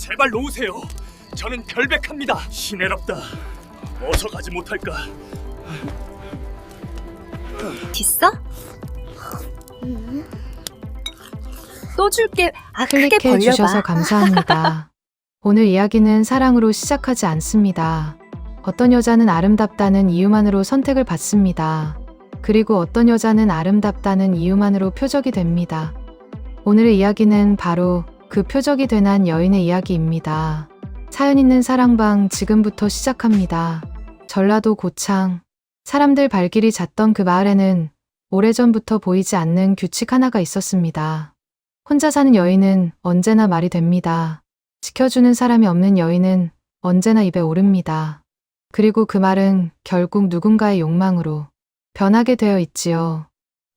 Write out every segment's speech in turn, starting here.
제발 놓으세요. 저는 결백합니다. 시내롭다. 어서 가지 못할까? 있어? 또 줄게. 크게 클릭해 벌려봐. 주셔서 감사합니다. 오늘 이야기는 사랑으로 시작하지 않습니다. 어떤 여자는 아름답다는 이유만으로 선택을 받습니다. 그리고 어떤 여자는 아름답다는 이유만으로 표적이 됩니다. 오늘의 이야기는 바로 그 표적이 된 한 여인의 이야기입니다. 사연 있는 사랑방 지금부터 시작합니다. 전라도 고창. 사람들 발길이 잦던 그 마을에는 오래전부터 보이지 않는 규칙 하나가 있었습니다. 혼자 사는 여인은 언제나 말이 됩니다. 지켜주는 사람이 없는 여인은 언제나 입에 오릅니다. 그리고 그 말은 결국 누군가의 욕망으로 변하게 되어 있지요.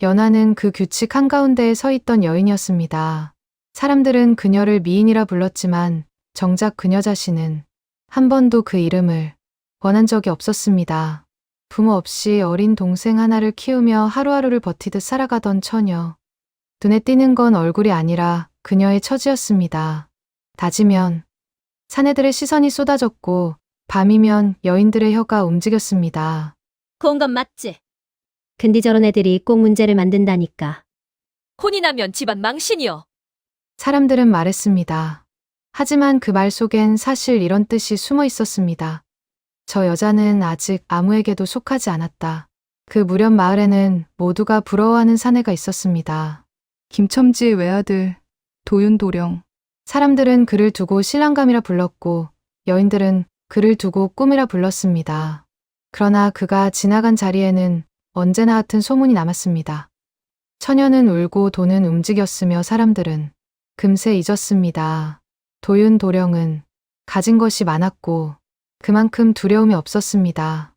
연하는 그 규칙 한가운데에 서 있던 여인이었습니다. 사람들은 그녀를 미인이라 불렀지만 정작 그녀 자신은 한 번도 그 이름을 원한 적이 없었습니다. 부모 없이 어린 동생 하나를 키우며 하루하루를 버티듯 살아가던 처녀. 눈에 띄는 건 얼굴이 아니라 그녀의 처지였습니다. 낮이면 사내들의 시선이 쏟아졌고 밤이면 여인들의 혀가 움직였습니다. 그건 맞지? 근데 저런 애들이 꼭 문제를 만든다니까. 혼이 나면 집안 망신이여. 사람들은 말했습니다. 하지만 그 말 속엔 사실 이런 뜻이 숨어 있었습니다. 저 여자는 아직 아무에게도 속하지 않았다. 그 무렵 마을에는 모두가 부러워하는 사내가 있었습니다. 김첨지의 외아들, 도윤도령. 사람들은 그를 두고 신랑감이라 불렀고 여인들은 그를 두고 꿈이라 불렀습니다. 그러나 그가 지나간 자리에는 언제나 같은 소문이 남았습니다. 처녀는 울고 도는 움직였으며 사람들은 금세 잊었습니다. 도윤도령은 가진 것이 많았고 그만큼 두려움이 없었습니다.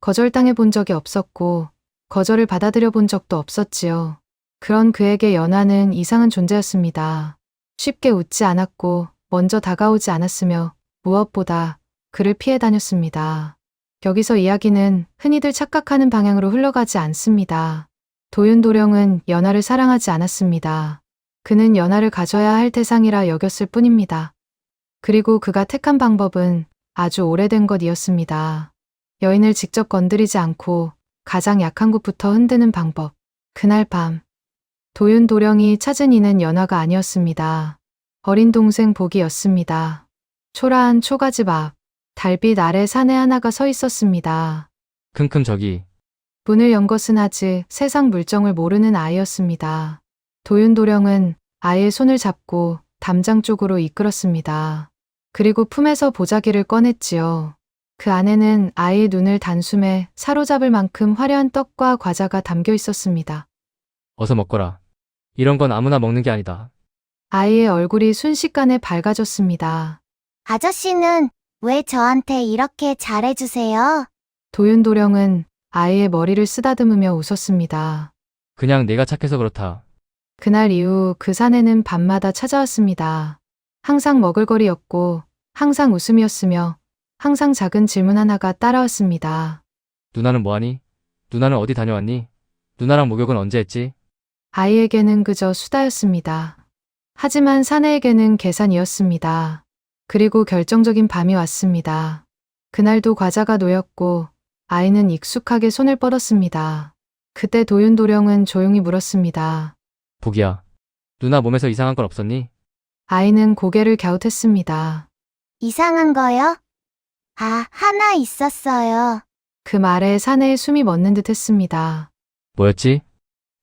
거절당해 본 적이 없었고 거절을 받아들여 본 적도 없었지요. 그런 그에게 연하는 이상한 존재였습니다. 쉽게 웃지 않았고 먼저 다가오지 않았으며 무엇보다 그를 피해 다녔습니다. 여기서 이야기는 흔히들 착각하는 방향으로 흘러가지 않습니다. 도윤도령은 연하를 사랑하지 않았습니다. 그는 연하를 가져야 할 대상이라 여겼을 뿐입니다. 그리고 그가 택한 방법은 아주 오래된 것이었습니다. 여인을 직접 건드리지 않고 가장 약한 곳부터 흔드는 방법. 그날 밤 도윤도령이 찾은 이는 연하가 아니었습니다. 어린 동생 복이었습니다. 초라한 초가집 앞 달빛 아래 사내 하나가 서 있었습니다. 킁킁 저기. 문을 연 것은 아직 세상 물정을 모르는 아이였습니다. 도윤도령은 아이의 손을 잡고 담장 쪽으로 이끌었습니다. 그리고 품에서 보자기를 꺼냈지요. 그 안에는 아이의 눈을 단숨에 사로잡을 만큼 화려한 떡과 과자가 담겨 있었습니다. 어서 먹거라. 이런 건 아무나 먹는 게 아니다. 아이의 얼굴이 순식간에 밝아졌습니다. 아저씨는 왜 저한테 이렇게 잘해주세요? 도윤도령은 아이의 머리를 쓰다듬으며 웃었습니다. 그냥 내가 착해서 그렇다. 그날 이후 그 사내는 밤마다 찾아왔습니다. 항상 먹을거리였고 항상 웃음이었으며 항상 작은 질문 하나가 따라왔습니다. 누나는 뭐하니? 누나는 어디 다녀왔니? 누나랑 목욕은 언제 했지? 아이에게는 그저 수다였습니다. 하지만 사내에게는 계산이었습니다. 그리고 결정적인 밤이 왔습니다. 그날도 과자가 놓였고 아이는 익숙하게 손을 뻗었습니다. 그때 도윤도령은 조용히 물었습니다. 복이야. 누나 몸에서 이상한 건 없었니? 아이는 고개를 갸웃했습니다. 이상한 거요? 아, 하나 있었어요. 그 말에 사내의 숨이 멎는 듯 했습니다. 뭐였지?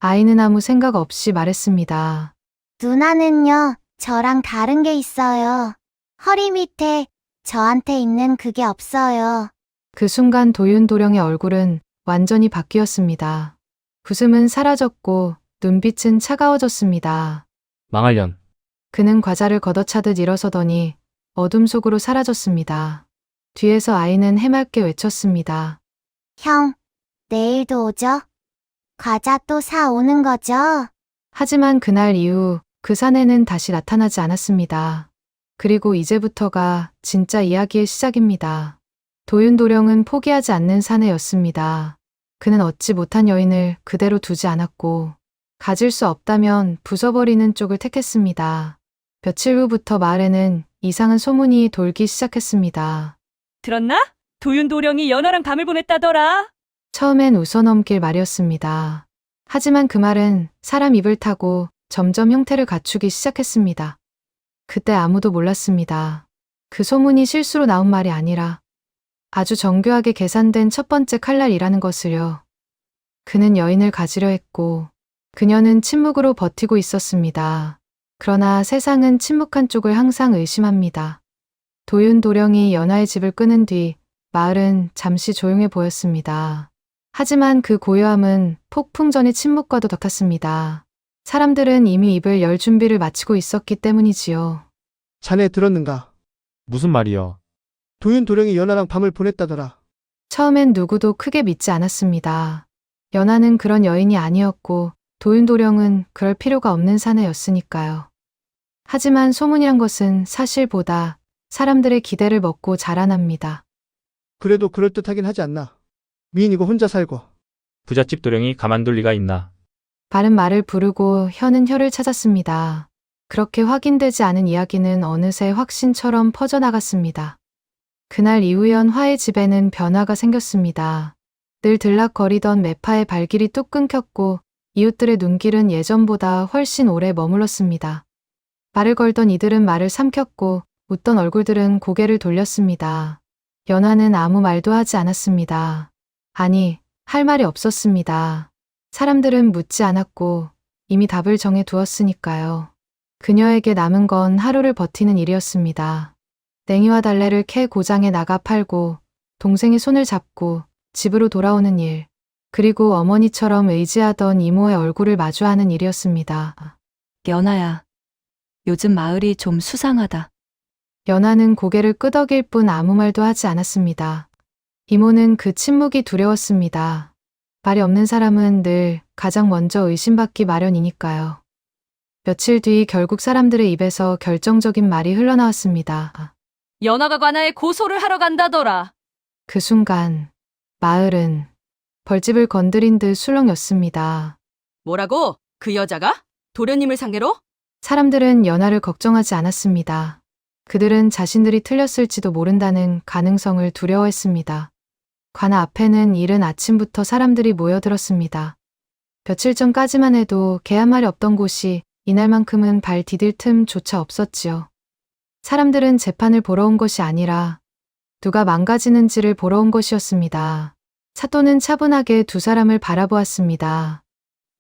아이는 아무 생각 없이 말했습니다. 누나는요, 저랑 다른 게 있어요. 허리 밑에 저한테 있는 그게 없어요. 그 순간 도윤도령의 얼굴은 완전히 바뀌었습니다. 웃음은 사라졌고 눈빛은 차가워졌습니다. 망할년. 그는 과자를 걷어차듯 일어서더니 어둠 속으로 사라졌습니다. 뒤에서 아이는 해맑게 외쳤습니다. 형, 내일도 오죠? 과자 또 사오는 거죠? 하지만 그날 이후 그 사내는 다시 나타나지 않았습니다. 그리고 이제부터가 진짜 이야기의 시작입니다. 도윤도령은 포기하지 않는 사내였습니다. 그는 얻지 못한 여인을 그대로 두지 않았고 가질 수 없다면 부숴버리는 쪽을 택했습니다. 며칠 후부터 마을에는 이상한 소문이 돌기 시작했습니다. 들었나? 도윤도령이 연하랑 밤을 보냈다더라. 처음엔 웃어넘길 말이었습니다. 하지만 그 말은 사람 입을 타고 점점 형태를 갖추기 시작했습니다. 그때 아무도 몰랐습니다. 그 소문이 실수로 나온 말이 아니라 아주 정교하게 계산된 첫 번째 칼날이라는 것을요. 그는 여인을 가지려 했고 그녀는 침묵으로 버티고 있었습니다. 그러나 세상은 침묵한 쪽을 항상 의심합니다. 도윤도령이 연하의 집을 끄는 뒤 마을은 잠시 조용해 보였습니다. 하지만 그 고요함은 폭풍 전의 침묵과도 같았습니다. 사람들은 이미 입을 열 준비를 마치고 있었기 때문이지요. 자네 들었는가? 무슨 말이여? 도윤도령이 연하랑 밤을 보냈다더라. 처음엔 누구도 크게 믿지 않았습니다. 연하는 그런 여인이 아니었고 도윤도령은 그럴 필요가 없는 사내였으니까요. 하지만 소문이란 것은 사실보다 사람들의 기대를 먹고 자라납니다. 그래도 그럴듯하긴 하지 않나. 미인이고 혼자 살고. 부잣집 도령이 가만둘 리가 있나. 발은 말을 부르고 혀는 혀를 찾았습니다. 그렇게 확인되지 않은 이야기는 어느새 확신처럼 퍼져나갔습니다. 그날 이후 연화의 집에는 변화가 생겼습니다. 늘 들락거리던 매파의 발길이 뚝 끊겼고 이웃들의 눈길은 예전보다 훨씬 오래 머물렀습니다. 말을 걸던 이들은 말을 삼켰고 웃던 얼굴들은 고개를 돌렸습니다. 연화는 아무 말도 하지 않았습니다. 아니, 할 말이 없었습니다. 사람들은 묻지 않았고 이미 답을 정해 두었으니까요. 그녀에게 남은 건 하루를 버티는 일이었습니다. 냉이와 달래를 캐 고장에 나가 팔고 동생의 손을 잡고 집으로 돌아오는 일, 그리고 어머니처럼 의지하던 이모의 얼굴을 마주하는 일이었습니다. 연아야, 요즘 마을이 좀 수상하다. 연하는 고개를 끄덕일 뿐 아무 말도 하지 않았습니다. 이모는 그 침묵이 두려웠습니다. 말이 없는 사람은 늘 가장 먼저 의심받기 마련이니까요. 며칠 뒤 결국 사람들의 입에서 결정적인 말이 흘러나왔습니다. 연하가 관아에 고소를 하러 간다더라. 그 순간 마을은 벌집을 건드린 듯 술렁였습니다. 뭐라고? 그 여자가? 도련님을 상대로? 사람들은 연하를 걱정하지 않았습니다. 그들은 자신들이 틀렸을지도 모른다는 가능성을 두려워했습니다. 관아 앞에는 이른 아침부터 사람들이 모여들었습니다. 며칠 전까지만 해도 개 한 마리 없던 곳이 이날만큼은 발 디딜 틈조차 없었지요. 사람들은 재판을 보러 온 것이 아니라 누가 망가지는지를 보러 온 것이었습니다. 사또는 차분하게 두 사람을 바라보았습니다.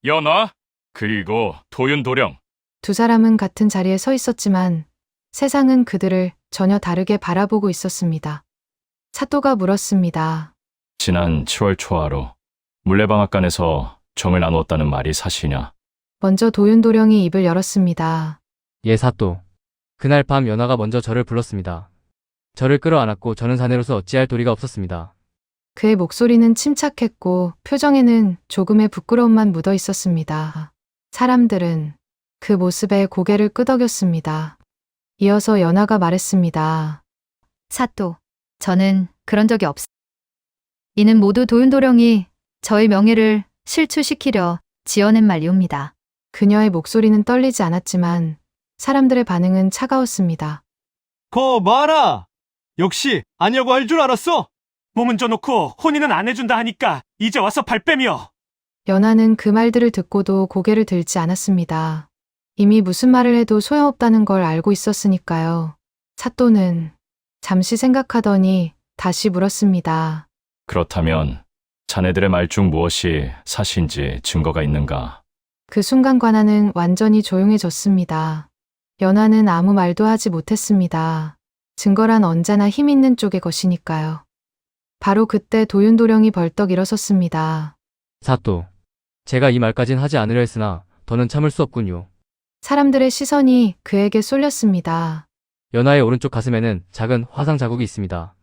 연하, 그리고 도윤도령. 두 사람은 같은 자리에 서 있었지만 세상은 그들을 전혀 다르게 바라보고 있었습니다. 사또가 물었습니다. 지난 7월 초하루 물레방앗간에서 정을 나누었다는 말이 사실이냐? 먼저 도윤도령이 입을 열었습니다. 예, 사또. 그날 밤 연하가 먼저 저를 불렀습니다. 저를 끌어안았고 저는 사내로서 어찌할 도리가 없었습니다. 그의 목소리는 침착했고 표정에는 조금의 부끄러움만 묻어 있었습니다. 사람들은 그 모습에 고개를 끄덕였습니다. 이어서 연하가 말했습니다. 사또, 저는 그런 적이 없어. 이는 모두 도윤도령이 저의 명예를 실추시키려 지어낸 말이옵니다. 그녀의 목소리는 떨리지 않았지만 사람들의 반응은 차가웠습니다. 거 마라! 역시 아니라고 할 줄 알았어? 몸은 줘놓고 혼인은 안 해준다 하니까 이제 와서 발뺌이여. 연하는 그 말들을 듣고도 고개를 들지 않았습니다. 이미 무슨 말을 해도 소용없다는 걸 알고 있었으니까요. 사또는 잠시 생각하더니 다시 물었습니다. 그렇다면 자네들의 말 중 무엇이 사실인지 증거가 있는가? 그 순간 관아는 완전히 조용해졌습니다. 연하는 아무 말도 하지 못했습니다. 증거란 언제나 힘 있는 쪽의 것이니까요. 바로 그때 도윤도령이 벌떡 일어섰습니다. 사또. 제가 이 말까진 하지 않으려 했으나 더는 참을 수 없군요. 사람들의 시선이 그에게 쏠렸습니다. 연하의 오른쪽 가슴에는 작은 화상 자국이 있습니다.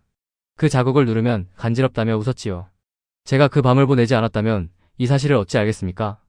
그 자국을 누르면 간지럽다며 웃었지요. 제가 그 밤을 보내지 않았다면 이 사실을 어찌 알겠습니까?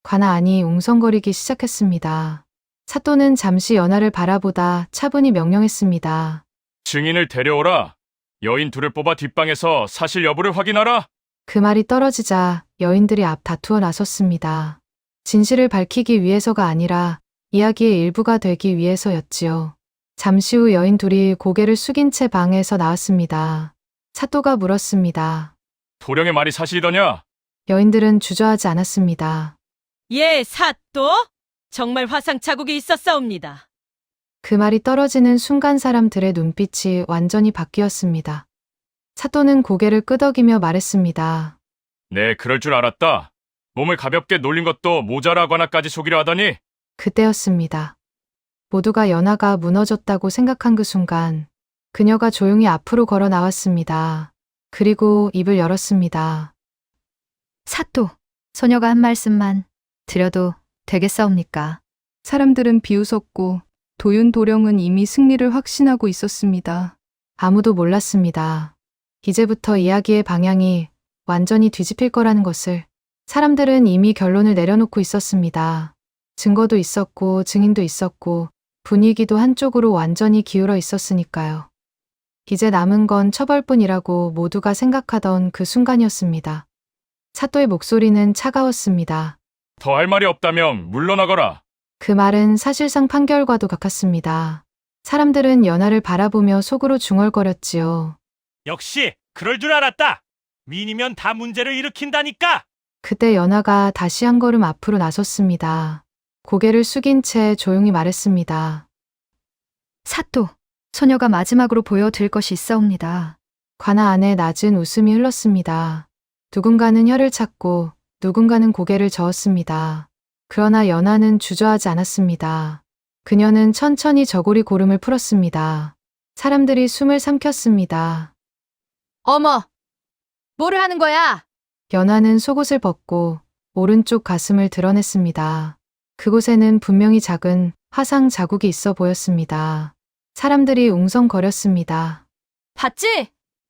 관아 안이 웅성거리기 시작했습니다. 사또는 잠시 연하를 바라보다 차분히 명령했습니다. 증인을 데려오라. 여인 둘을 뽑아 뒷방에서 사실 여부를 확인하라. 그 말이 떨어지자 여인들이 앞 다투어 나섰습니다. 진실을 밝히기 위해서가 아니라 이야기의 일부가 되기 위해서였지요. 잠시 후 여인 둘이 고개를 숙인 채 방에서 나왔습니다. 사또가 물었습니다. 도령의 말이 사실이더냐? 여인들은 주저하지 않았습니다. 예, 사또? 정말 화상 자국이 있었사옵니다. 그 말이 떨어지는 순간 사람들의 눈빛이 완전히 바뀌었습니다. 사또는 고개를 끄덕이며 말했습니다. 네, 그럴 줄 알았다. 몸을 가볍게 놀린 것도 모자라거나까지 속이려 하더니 그때였습니다. 모두가 연하가 무너졌다고 생각한 그 순간 그녀가 조용히 앞으로 걸어 나왔습니다. 그리고 입을 열었습니다. 사또, 소녀가 한 말씀만 드려도 되겠사옵니까? 사람들은 비웃었고 도윤 도령은 이미 승리를 확신하고 있었습니다. 아무도 몰랐습니다. 이제부터 이야기의 방향이 완전히 뒤집힐 거라는 것을. 사람들은 이미 결론을 내려놓고 있었습니다. 증거도 있었고 증인도 있었고 분위기도 한쪽으로 완전히 기울어 있었으니까요. 이제 남은 건 처벌뿐이라고 모두가 생각하던 그 순간이었습니다. 사또의 목소리는 차가웠습니다. 더 할 말이 없다면 물러나거라. 그 말은 사실상 판결과도 같았습니다. 사람들은 연하를 바라보며 속으로 중얼거렸지요. 역시 그럴 줄 알았다. 미인이면 다 문제를 일으킨다니까. 그때 연하가 다시 한 걸음 앞으로 나섰습니다. 고개를 숙인 채 조용히 말했습니다. 사또, 소녀가 마지막으로 보여드릴 것이 있사옵니다. 관아 안에 낮은 웃음이 흘렀습니다. 누군가는 혀를 찾고 누군가는 고개를 저었습니다. 그러나 연하는 주저하지 않았습니다. 그녀는 천천히 저고리 고름을 풀었습니다. 사람들이 숨을 삼켰습니다. 어머! 뭐를 하는 거야? 연하는 속옷을 벗고 오른쪽 가슴을 드러냈습니다. 그곳에는 분명히 작은 화상 자국이 있어 보였습니다. 사람들이 웅성거렸습니다. 봤지?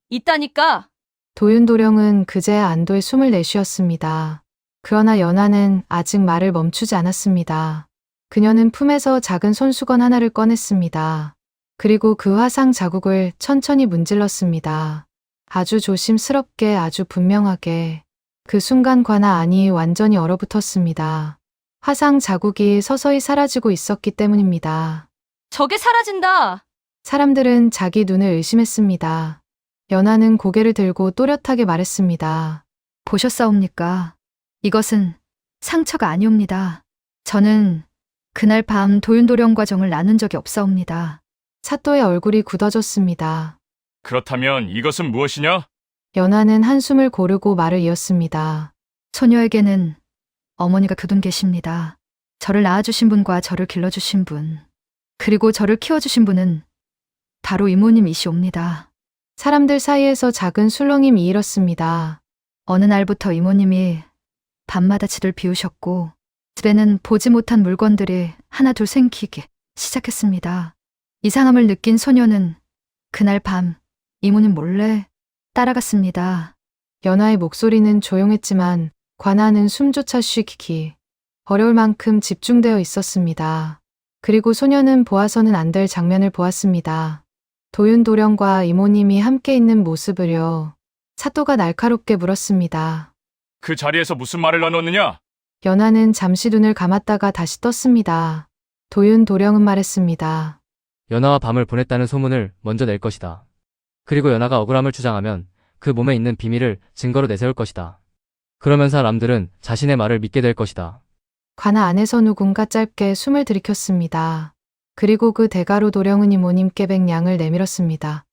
있다니까. 도윤도령은 그제야 안도의 숨을 내쉬었습니다. 그러나 연하는 아직 말을 멈추지 않았습니다. 그녀는 품에서 작은 손수건 하나를 꺼냈습니다. 그리고 그 화상 자국을 천천히 문질렀습니다. 아주 조심스럽게, 아주 분명하게. 그 순간 관아 안이 완전히 얼어붙었습니다. 화상 자국이 서서히 사라지고 있었기 때문입니다. 저게 사라진다. 사람들은 자기 눈을 의심했습니다. 연하는 고개를 들고 또렷하게 말했습니다. 보셨사옵니까? 이것은 상처가 아니옵니다. 저는 그날 밤 도윤도령과 정을 나눈 적이 없사옵니다. 사또의 얼굴이 굳어졌습니다. 그렇다면 이것은 무엇이냐? 연하는 한숨을 고르고 말을 이었습니다. 소녀에게는 어머니가 그분 계십니다. 저를 낳아주신 분과 저를 길러주신 분, 그리고 저를 키워주신 분은 바로 이모님이시옵니다. 사람들 사이에서 작은 술렁임이 일었습니다. 어느 날부터 이모님이 밤마다 집을 비우셨고 집에는 보지 못한 물건들이 하나 둘 생기기 시작했습니다. 이상함을 느낀 소녀는 그날 밤 이모님 몰래 따라갔습니다. 연하의 목소리는 조용했지만 관아는 숨조차 쉬기 어려울 만큼 집중되어 있었습니다. 그리고 소녀는 보아서는 안 될 장면을 보았습니다. 도윤도령과 이모님이 함께 있는 모습을요. 사또가 날카롭게 물었습니다. 그 자리에서 무슨 말을 나눴느냐? 연하는 잠시 눈을 감았다가 다시 떴습니다. 도윤도령은 말했습니다. 연하와 밤을 보냈다는 소문을 먼저 낼 것이다. 그리고 연하가 억울함을 주장하면 그 몸에 있는 비밀을 증거로 내세울 것이다. 그러면 사람들은 자신의 말을 믿게 될 것이다. 관아 안에서 누군가 짧게 숨을 들이켰습니다. 그리고 그 대가로 도령은 이모님께 100냥을 내밀었습니다.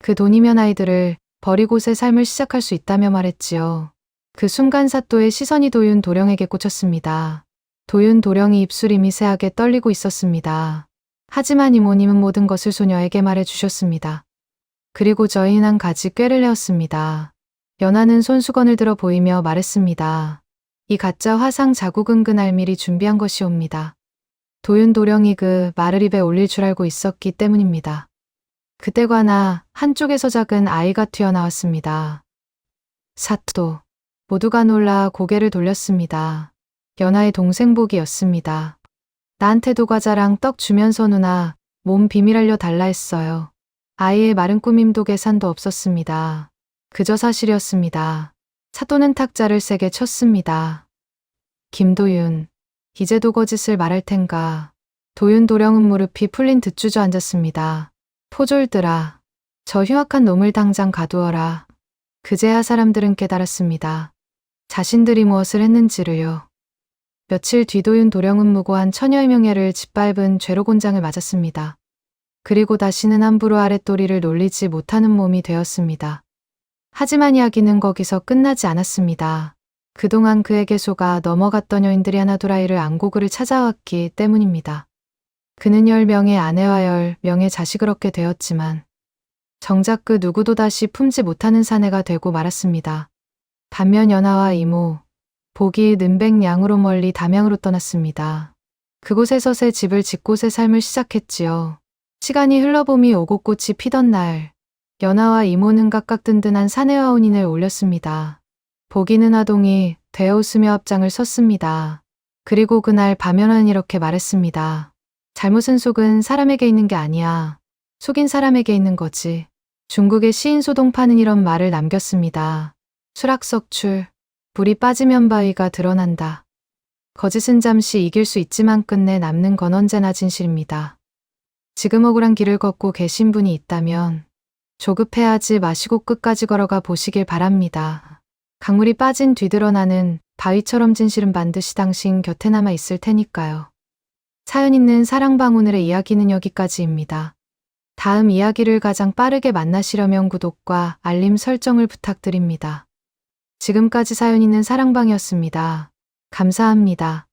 그 돈이면 아이들을 버리고 새 삶을 시작할 수 있다며 말했지요. 그 순간 사또의 시선이 도윤 도령에게 꽂혔습니다. 도윤 도령이 입술이 미세하게 떨리고 있었습니다. 하지만 이모님은 모든 것을 소녀에게 말해주셨습니다. 그리고 저희는 한 가지 꾀를 내었습니다. 연하는 손수건을 들어 보이며 말했습니다. 이 가짜 화상 자국은 그날 미리 준비한 것이옵니다. 도윤 도령이 그 말을 입에 올릴 줄 알고 있었기 때문입니다. 그때 관아 한쪽에서 작은 아이가 튀어나왔습니다. 사또. 모두가 놀라 고개를 돌렸습니다. 연하의 동생복이었습니다. 나한테도 과자랑 떡 주면서 누나 몸 비밀 알려달라 했어요. 아이의 마른 꾸밈도 계산도 없었습니다. 그저 사실이었습니다. 사또는 탁자를 세게 쳤습니다. 김도윤, 이제도 거짓을 말할 텐가. 도윤 도령은 무릎이 풀린 듯 주저앉았습니다. 포졸들아, 저 흉악한 놈을 당장 가두어라. 그제야 사람들은 깨달았습니다. 자신들이 무엇을 했는지를요. 며칠 뒤 도윤 도령은 무고한 처녀의 명예를 짓밟은 죄로 곤장을 맞았습니다. 그리고 다시는 함부로 아랫도리를 놀리지 못하는 몸이 되었습니다. 하지만 이야기는 거기서 끝나지 않았습니다. 그동안 그에게 속아 넘어갔던 여인들이 하나둘 아이를 안고 그를 찾아왔기 때문입니다. 그는 10명의 아내와 10명의 자식을 얻게 되었지만 정작 그 누구도 다시 품지 못하는 사내가 되고 말았습니다. 반면 연하와 이모, 복이 는백량으로 멀리 담양으로 떠났습니다. 그곳에서 새 집을 짓고 새 삶을 시작했지요. 시간이 흘러봄이 오고 꽃이 피던 날, 연하와 이모는 각각 든든한 사내와 혼인을 올렸습니다. 복이는 아동이 되어 웃으며 앞장을 섰습니다. 그리고 그날 밤연화는 이렇게 말했습니다. 잘못은 속은 사람에게 있는 게 아니야. 속인 사람에게 있는 거지. 중국의 시인 소동파는 이런 말을 남겼습니다. 수락석출, 불이 빠지면 바위가 드러난다. 거짓은 잠시 이길 수 있지만 끝내 남는 건 언제나 진실입니다. 지금 억울한 길을 걷고 계신 분이 있다면 조급해하지 마시고 끝까지 걸어가 보시길 바랍니다. 강물이 빠진 뒤 드러나는 바위처럼 진실은 반드시 당신 곁에 남아 있을 테니까요. 사연 있는 사랑방오늘의 이야기는 여기까지입니다. 다음 이야기를 가장 빠르게 만나시려면 구독과 알림 설정을 부탁드립니다. 지금까지 사연 있는 사랑방이었습니다. 감사합니다.